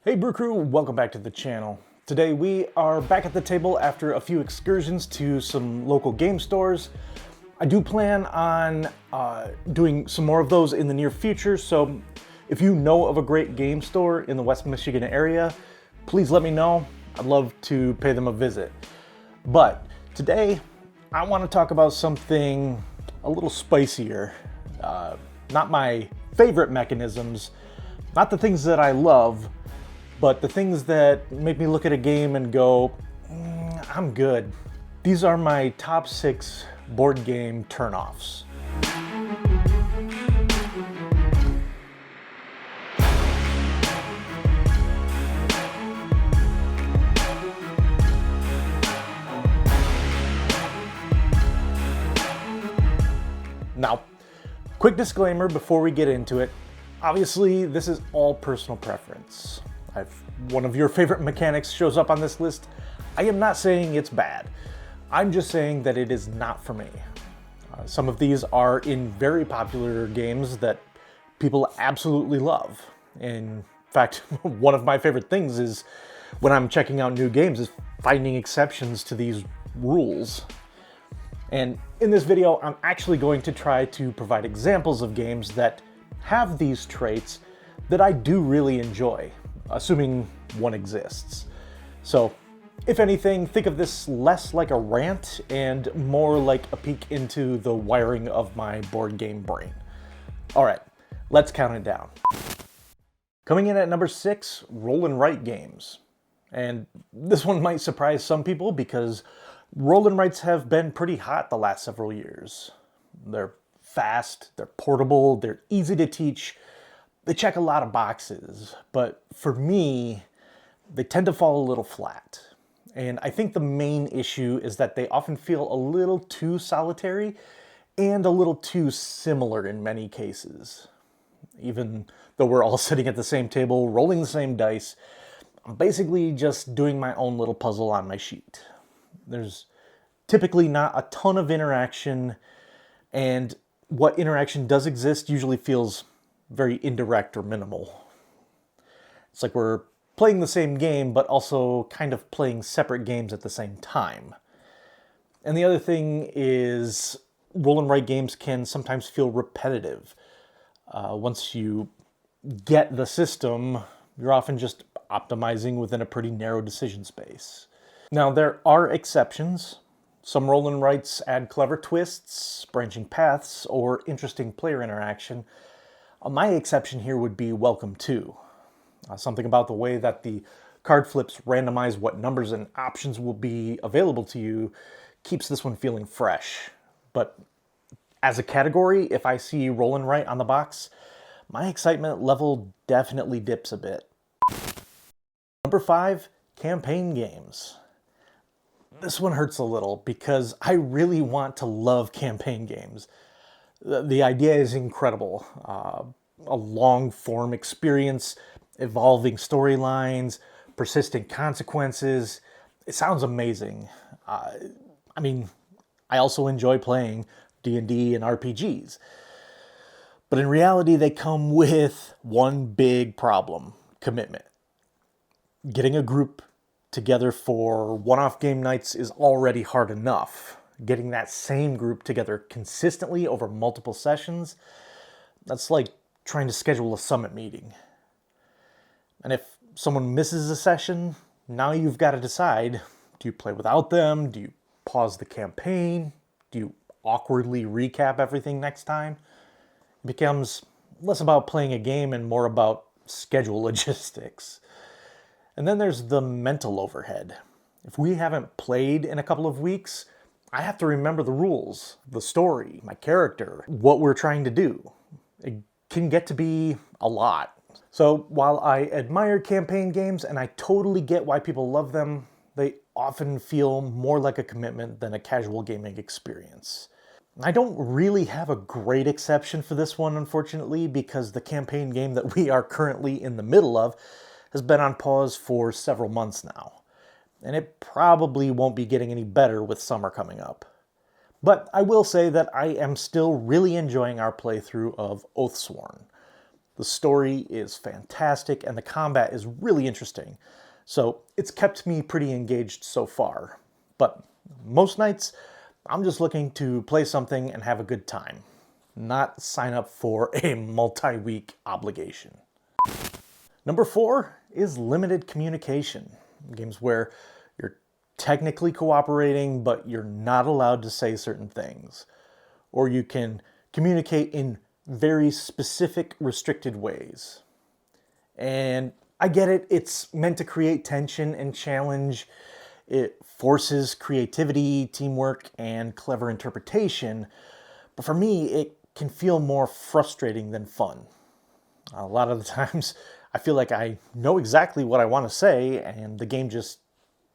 Hey Brew Crew, welcome back to the channel. Today we are back at the table after a few excursions to some local game stores. I do plan on doing some more of those in the near future, so if you know of a great game store in the West Michigan area, please let me know. I'd love to pay them a visit. But today I want to talk about something a little spicier. Not my favorite mechanisms, not the things that I love, but the things that make me look at a game and go, I'm good. These are my top 6 board game turnoffs. Now, quick disclaimer before we get into it. Obviously, this is all personal preference. If one of your favorite mechanics shows up on this list, I am not saying it's bad. I'm just saying that it is not for me. Some of these are in very popular games that people absolutely love. In fact, one of my favorite things is when I'm checking out new games is finding exceptions to these rules. And in this video, I'm actually going to try to provide examples of games that have these traits that I do really enjoy, assuming one exists. So, if anything, think of this less like a rant and more like a peek into the wiring of my board game brain. All right, let's count it down. Coming in at number 6, roll and write games. And this one might surprise some people because roll and writes have been pretty hot the last several years. They're fast, they're portable, they're easy to teach, they check a lot of boxes, but for me, they tend to fall a little flat. And I think the main issue is that they often feel a little too solitary and a little too similar in many cases. Even though we're all sitting at the same table, rolling the same dice, I'm basically just doing my own little puzzle on my sheet. There's typically not a ton of interaction, and what interaction does exist usually feels very indirect or minimal. It's like we're playing the same game, but also kind of playing separate games at the same time. And the other thing is, roll and write games can sometimes feel repetitive. Once you get the system, you're often just optimizing within a pretty narrow decision space. Now, there are exceptions. Some roll and writes add clever twists, branching paths, or interesting player interaction. My exception here would be Welcome To. Something about the way that the card flips randomize what numbers and options will be available to you keeps this one feeling fresh. But as a category, if I see roll and write on the box, my excitement level definitely dips a bit. Number 5, campaign games. This one hurts a little because I really want to love campaign games. The idea is incredible. A long-form experience, evolving storylines, persistent consequences. It sounds amazing. I mean, I also enjoy playing D&D and RPGs. But in reality, they come with one big problem: commitment. Getting a group together for one-off game nights is already hard enough. Getting that same group together consistently over multiple sessions, that's like trying to schedule a summit meeting. And if someone misses a session, now you've got to decide, do you play without them? Do you pause the campaign? Do you awkwardly recap everything next time? It becomes less about playing a game and more about schedule logistics. And then there's the mental overhead. If we haven't played in a couple of weeks, I have to remember the rules, the story, my character, what we're trying to do. It can get to be a lot. So while I admire campaign games and I totally get why people love them, they often feel more like a commitment than a casual gaming experience. I don't really have a great exception for this one, unfortunately, because the campaign game that we are currently in the middle of has been on pause for several months now. And it probably won't be getting any better with summer coming up. But I will say that I am still really enjoying our playthrough of Oathsworn. The story is fantastic and the combat is really interesting. So it's kept me pretty engaged so far. But most nights, I'm just looking to play something and have a good time, not sign up for a multi-week obligation. Number 4 is limited communication. Games where you're technically cooperating, but you're not allowed to say certain things. Or you can communicate in very specific, restricted ways. And I get it, it's meant to create tension and challenge. It forces creativity, teamwork, and clever interpretation. But for me, it can feel more frustrating than fun. A lot of the times, I feel like I know exactly what I want to say, and the game just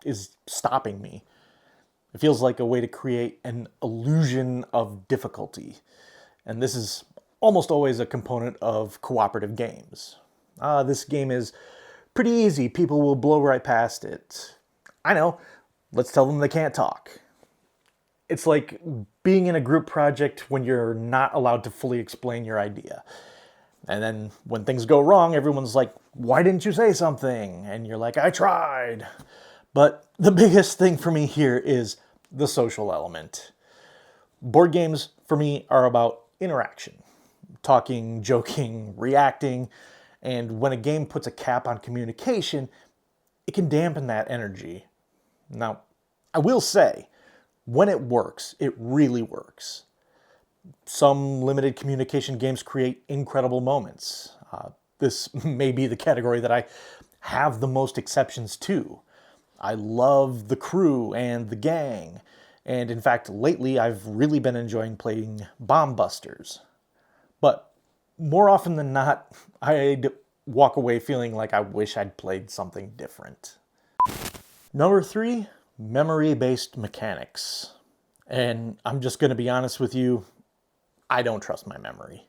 is stopping me. It feels like a way to create an illusion of difficulty. And this is almost always a component of cooperative games. This game is pretty easy. People will blow right past it. I know. Let's tell them they can't talk. It's like being in a group project when you're not allowed to fully explain your idea. And then when things go wrong, everyone's like, why didn't you say something? And you're like, I tried. But the biggest thing for me here is the social element. Board games, for me, are about interaction. Talking, joking, reacting. And when a game puts a cap on communication, it can dampen that energy. Now, I will say, when it works, it really works. Some limited communication games create incredible moments. This may be the category that I have the most exceptions to. I love The Crew and The Gang. And in fact, lately I've really been enjoying playing Bomb Busters. But more often than not, I'd walk away feeling like I wish I'd played something different. Number 3, memory-based mechanics. And I'm just going to be honest with you, I don't trust my memory.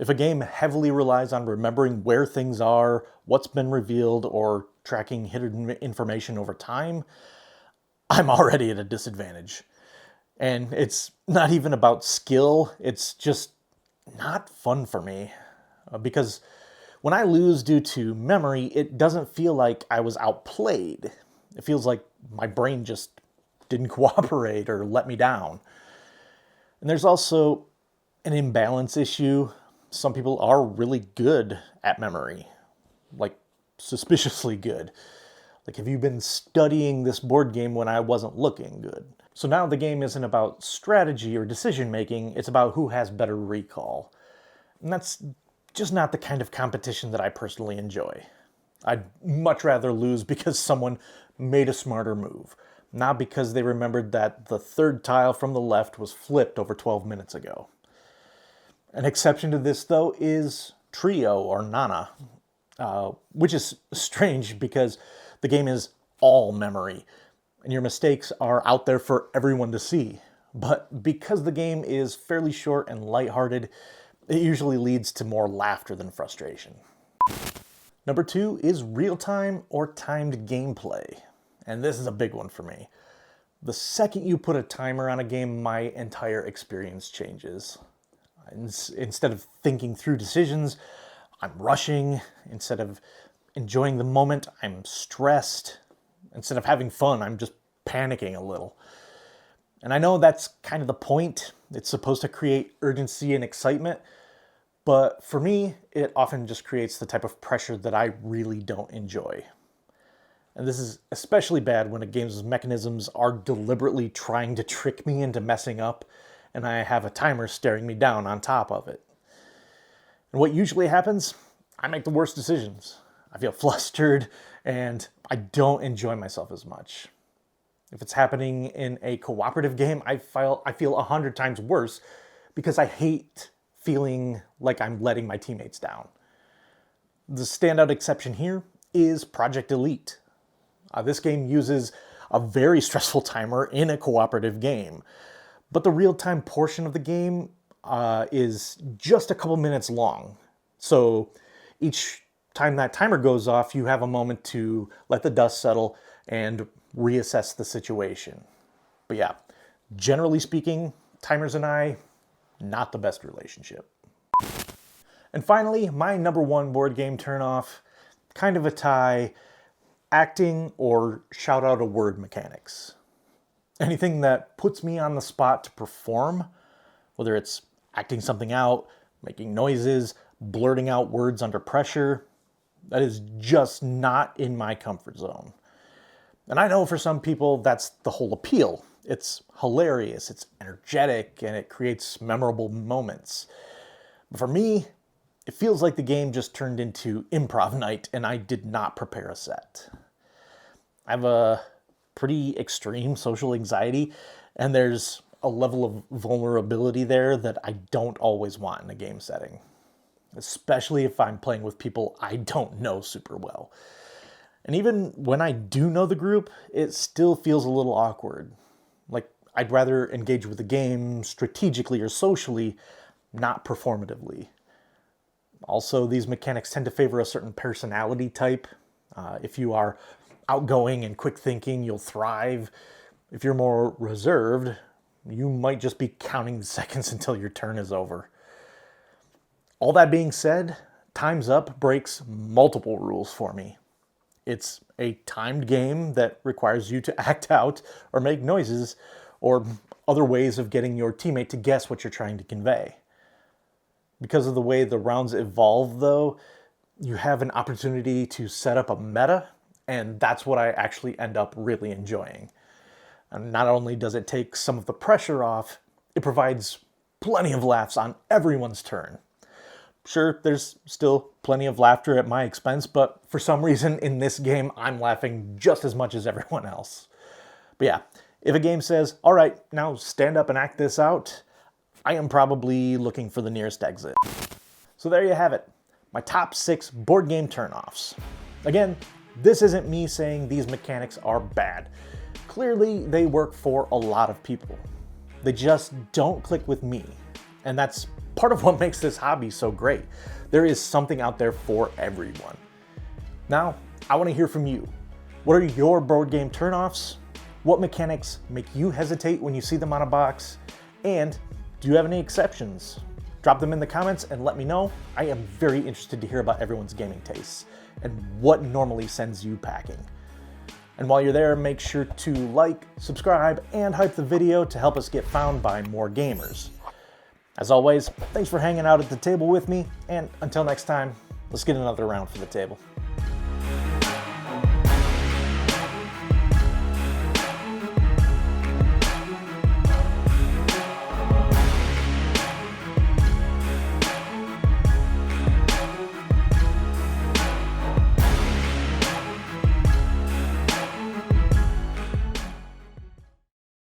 If a game heavily relies on remembering where things are, what's been revealed, or tracking hidden information over time, I'm already at a disadvantage. And it's not even about skill, it's just not fun for me. Because when I lose due to memory, it doesn't feel like I was outplayed. It feels like my brain just didn't cooperate or let me down. And there's also an imbalance issue. Some people are really good at memory, like suspiciously good. Like, have you been studying this board game when I wasn't looking good? So now the game isn't about strategy or decision making, it's about who has better recall. And that's just not the kind of competition that I personally enjoy. I'd much rather lose because someone made a smarter move, not because they remembered that the third tile from the left was flipped over 12 minutes ago. An exception to this, though, is Trio or Nana, which is strange because the game is all memory, and your mistakes are out there for everyone to see. But because the game is fairly short and lighthearted, it usually leads to more laughter than frustration. Number 2 is real-time or timed gameplay, and this is a big one for me. The second you put a timer on a game, my entire experience changes. Instead of thinking through decisions, I'm rushing. Instead of enjoying the moment, I'm stressed. Instead of having fun, I'm just panicking a little. And I know that's kind of the point. It's supposed to create urgency and excitement. But for me, it often just creates the type of pressure that I really don't enjoy. And this is especially bad when a game's mechanisms are deliberately trying to trick me into messing up, and I have a timer staring me down on top of it. And what usually happens, I make the worst decisions. I feel flustered, and I don't enjoy myself as much. If it's happening in a cooperative game, I feel 100 times worse because I hate feeling like I'm letting my teammates down. The standout exception here is Project Elite. This game uses a very stressful timer in a cooperative game, but the real-time portion of the game is just a couple minutes long. So each time that timer goes off, you have a moment to let the dust settle and reassess the situation. But yeah, generally speaking, timers and I, not the best relationship. And finally, my number one board game turnoff, kind of a tie, acting or shout out a word mechanics. Anything that puts me on the spot to perform, whether it's acting something out, making noises, blurting out words under pressure, that is just not in my comfort zone. And I know for some people that's the whole appeal. It's hilarious, it's energetic, and it creates memorable moments. But for me, it feels like the game just turned into improv night and I did not prepare a set. I have a pretty extreme social anxiety, and there's a level of vulnerability there that I don't always want in a game setting, especially if I'm playing with people I don't know super well. And even when I do know the group, it still feels a little awkward. Like I'd rather engage with the game strategically or socially, not performatively. Also, these mechanics tend to favor a certain personality type. If you are outgoing and quick thinking, you'll thrive. If you're more reserved, you might just be counting the seconds until your turn is over. All that being said, Time's Up breaks multiple rules for me. It's a timed game that requires you to act out or make noises or other ways of getting your teammate to guess what you're trying to convey. Because of the way the rounds evolve, though, you have an opportunity to set up a meta, and that's what I actually end up really enjoying. And not only does it take some of the pressure off, it provides plenty of laughs on everyone's turn. Sure, there's still plenty of laughter at my expense, but for some reason in this game, I'm laughing just as much as everyone else. But yeah, if a game says, all right, now stand up and act this out, I am probably looking for the nearest exit. So there you have it, my top 6 board game turnoffs. Again, this isn't me saying these mechanics are bad. Clearly, they work for a lot of people. They just don't click with me. And that's part of what makes this hobby so great. There is something out there for everyone. Now, I want to hear from you. What are your board game turnoffs? What mechanics make you hesitate when you see them on a box? And do you have any exceptions? Drop them in the comments and let me know. I am very interested to hear about everyone's gaming tastes and what normally sends you packing. And while you're there, make sure to like, subscribe, and hype the video to help us get found by more gamers. As always, thanks for hanging out at the table with me, and until next time, let's get another round for the table.